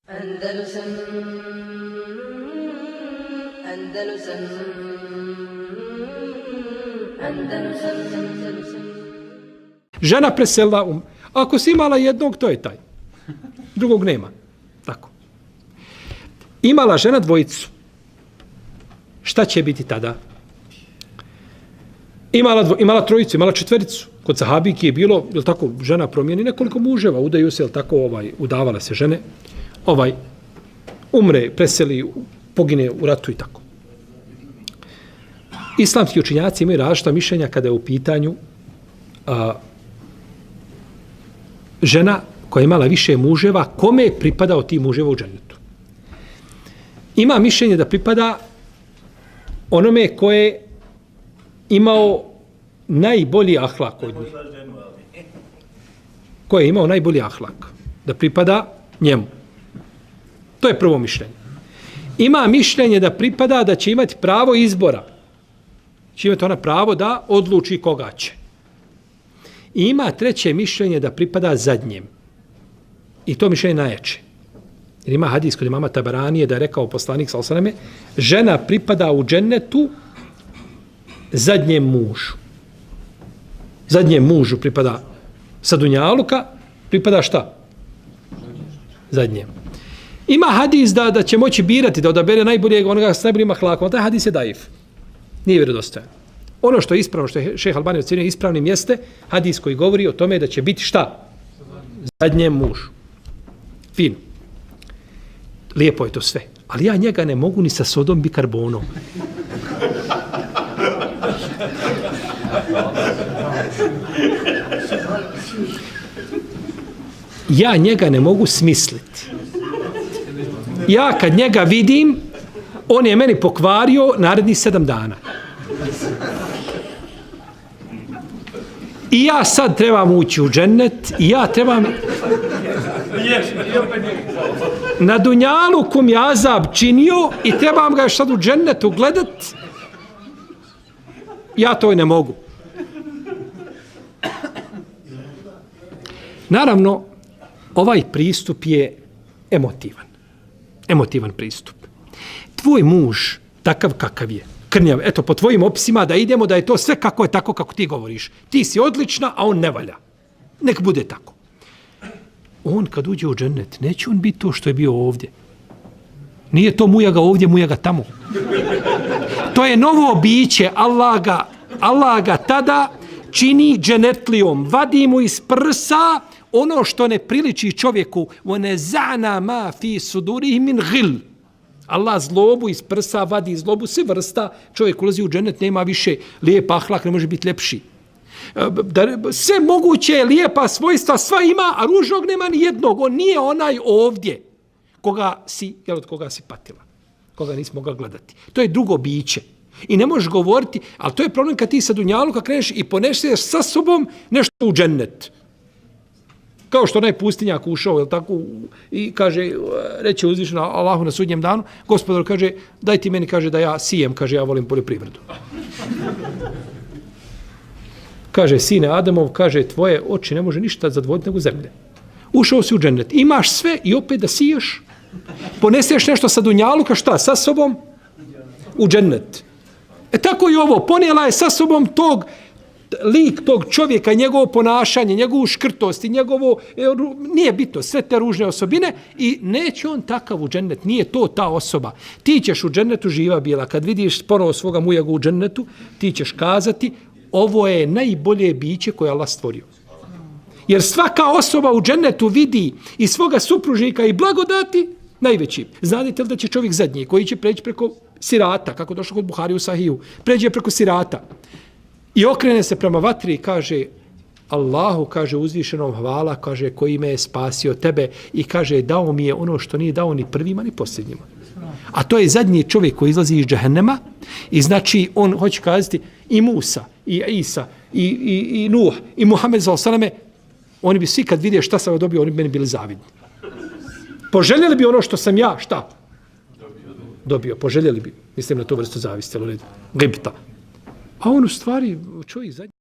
Andalusam Andalusam Andalusam. Žena preselila ako si imala jednog, to je taj. Drugog nema. Tako. Imala žena dvojicu. Šta će biti tada? Imala trojicu, imala četvericu. Kod sahabiki je bilo, je tako, žena promijeni nekoliko muževa, udaju se, je tako, udavala se žene, umre, preseli, pogine u ratu i tako. Islamski učenjaci imaju različita mišljenja kada je u pitanju žena koja je imala više muževa, kome je pripadao ti muževa u džennetu? Ima mišljenje da pripada onome koje je imao najbolji ahlak od njih. Ko je imao najbolji ahlak? Da pripada njemu. To je prvo mišljenje. Ima mišljenje da pripada da će imati pravo izbora. Će imati ona pravo da odluči koga će. I ima treće mišljenje da pripada zadnjem. I to mišljenje najjače. Jer ima hadis kod imama Tabaranije da je rekao poslanik sallallahu alejhi ve selleme, žena pripada u džennetu zadnjem mužu. Zadnjem mužu pripada sa dunjaluka, pripada šta? Zadnjem. Ima hadis da će moći birati, da odabere najboljeg, onoga s najboljim ahlakom. Taj hadis je daif. Nije vjerodostojan. Ono što je ispravno, što je šejh Albani ocenio ispravnim jeste, hadis koji govori o tome da će biti šta? Zadnjem mužu. Fino. Lijepo je to sve. Ali ja njega ne mogu ni sa sodom bikarbonom. Ja njega ne mogu smisliti. Ja kad njega vidim, on je meni pokvario narednih 7 dana. I ja sad trebam ući u džennet i ja trebam... Na dunjaluku mi azab činio i trebam ga još sad u džennetu gledat. Ja to i ne mogu. Naravno, ovaj pristup je emotivan. Emotivan pristup. Tvoj muž, takav kakav je, krnjav, eto, po tvojim opisima da idemo, da je to sve kako je tako kako ti govoriš. Ti si odlična, a on ne valja. Nek bude tako. On kad uđe u džennet, neće on biti to što je bio ovdje. Nije to mujaga ovdje, mujaga tamo. To je novo biće, Allah ga tada čini dženetlijom, vadi mu iz prsa ono što ne priliči čovjeku. وَنَزَعْنَا مَا فِي سُدُورِهِمْ مِنْ غِلْ. Allah zlobu iz prsa vadi zlobu, sve vrsta, čovjek ulazi u džennet, nema više lijep ahlak, ne može biti ljepši. Sve moguće lijepa svojstva, sva ima, a ružnog nema ni jednog. On nije onaj ovdje koga si patila, koga nisi mogla gledati. To je drugo biće. I ne možeš govoriti, ali to je problem kad ti sa dunjaluka kreneš i poneseš sa sobom nešto u džennet. Kao što onaj pustinjak ušao, je tako, i kaže, reče uzvišeno Allahu na sudnjem danu, Gospodar kaže, daj ti meni, kaže, da ja sijem, kaže, ja volim poljoprivredu. Kaže, sine Adamov, kaže, tvoje oči ne može ništa zadvojiti nego zemlje. Ušao si u džennet, imaš sve i opet da siješ, poneseš nešto sa dunjaluka, šta, sa sobom? U džennet. Tako i ovo, ponijela je sa sobom tog lik tog čovjeka, njegovo ponašanje, njegovu škrtost i njegovo, nije bitno, sve te ružne osobine i neće on takav u džennet, nije to ta osoba. Ti ćeš u džennetu živa bila, kad vidiš ponovo svoga mujaga u džennetu, ti ćeš kazati, ovo je najbolje biće koje Allah stvorio. Jer svaka osoba u džennetu vidi i svoga supružnika i blagodati najveći. Znate li da će čovjek zadnji koji će preći preko sirata, kako došlo kod Buhari u Sahiju, pređe preko sirata i okrene se prema vatri i kaže Allahu, kaže uzvišenom hvala, kaže koji me je spasio tebe i kaže dao mi je ono što nije dao ni prvima ni posljednjima. A to je zadnji čovjek koji izlazi iz džehennema i znači on hoće kazati i Musa, i Isa, i Nuh, i Muhammed s.a.v. Oni bi svi kad vidje šta sam dobio, oni bi meni bili zavidni. Poželjeli bi ono što sam ja, šta? Dobio, poželjeli bi. Mislim na tu vrstu zavisti, gibta. A on u stvari čovjek zadnji.